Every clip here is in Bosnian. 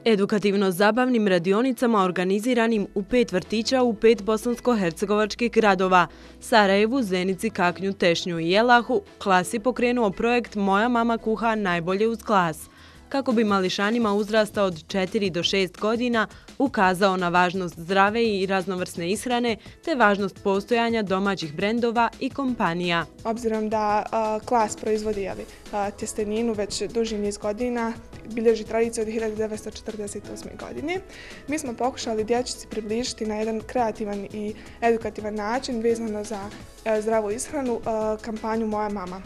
Edukativno-zabavnim radionicama organiziranim u 5 vrtića u 5 bosansko-hercegovačkih gradova, Sarajevu, Zenici, Kaknju, Tešnju i Jelahu, klas je pokrenuo projekt Moja mama kuha najbolje uz klas, kako bi mališanima uzrasta od 4 do 6 godina ukazao na važnost zdrave i raznovrsne ishrane te važnost postojanja domaćih brendova i kompanija. Obzirom da klas proizvodi tjesteninu već duži niz godina, bilježi tradiciju od 1948. godine, mi smo pokušali dječici približiti na jedan kreativan i edukativan način vezano za zdravu ishranu kampanju Moja mama.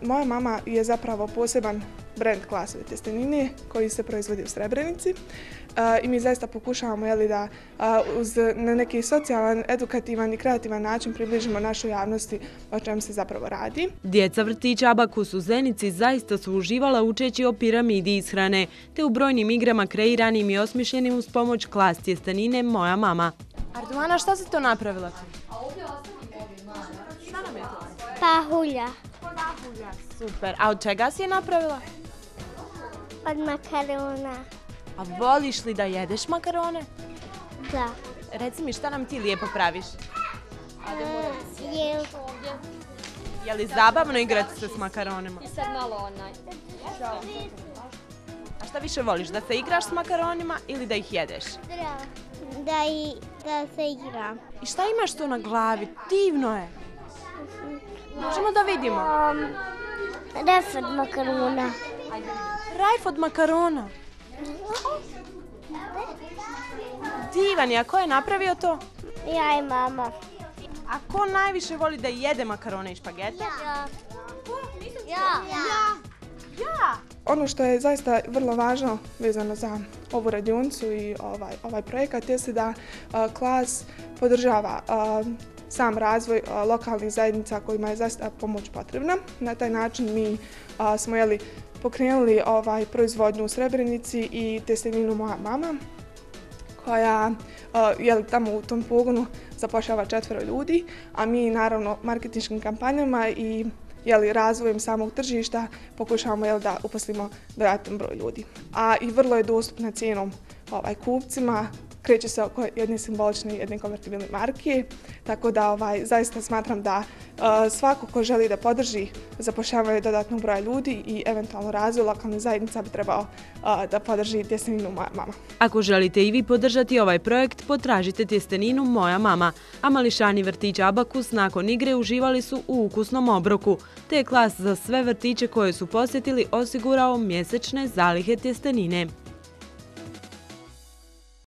Moja mama je zapravo poseban brend klasove tjestenine koji se proizvodi u Srebrenici i mi zaista pokušavamo da na neki socijalan, edukativan i kreativan način približimo našoj javnosti o čemu se zapravo radi. Djeca vrtića Abakus u Zenici zaista su uživala učeći o piramidi ishrane te u brojnim igrama kreiranim i osmišljenim uz pomoć klas tjestenine Moja mama. Ardovana, šta si to napravila? Šta nam je to? Pahulja. Pahulja, super. A od čega si je napravila? Od makarona. A voliš li da jedeš makarone? Da. Reci mi šta nam ti lijepo praviš? Je li zabavno igrati se s makaronima? I sad malo onaj. A šta više voliš, da se igraš s makaronima ili da ih jedeš? Da se igram. I šta imaš tu na glavi? Divno je. Možemo da vidimo. Rajf od makarona. Rajf od makarona. Divan je, a ko je napravio to? Ja i mama. A ko najviše voli da jede makarone i špagete? Ja. Ono što je zaista vrlo važno vezano za ovu radionicu i ovaj projekat jeste da klas podržava sam razvoj lokalnih zajednica kojima je zaista pomoć potrebna. Na taj način mi smo pokrenuli proizvodnju u Srebrenici i tjesteninu Moja mama, koja tamo u tom pogonu zapošljava 4 ljudi, a mi naravno marketinškim kampanjama i razvojem samog tržišta pokušavamo da uposlimo dodatan broj ljudi. A i vrlo je dostupna cijenom kupcima, kreće se oko jedne simbolične i jedne konvertibilne marke, tako da zaista smatram da svako ko želi da podrži zapošljavanje dodatnog broja ljudi i eventualno razvoj lokalne zajednica bi trebao da podrži tjesteninu Moja mama. Ako želite i vi podržati ovaj projekt, potražite tjesteninu Moja mama, a mališani vrtića Abakus nakon igre uživali su u ukusnom obroku, te je klas za sve vrtiće koje su posjetili osigurao mjesečne zalihe tjestenine.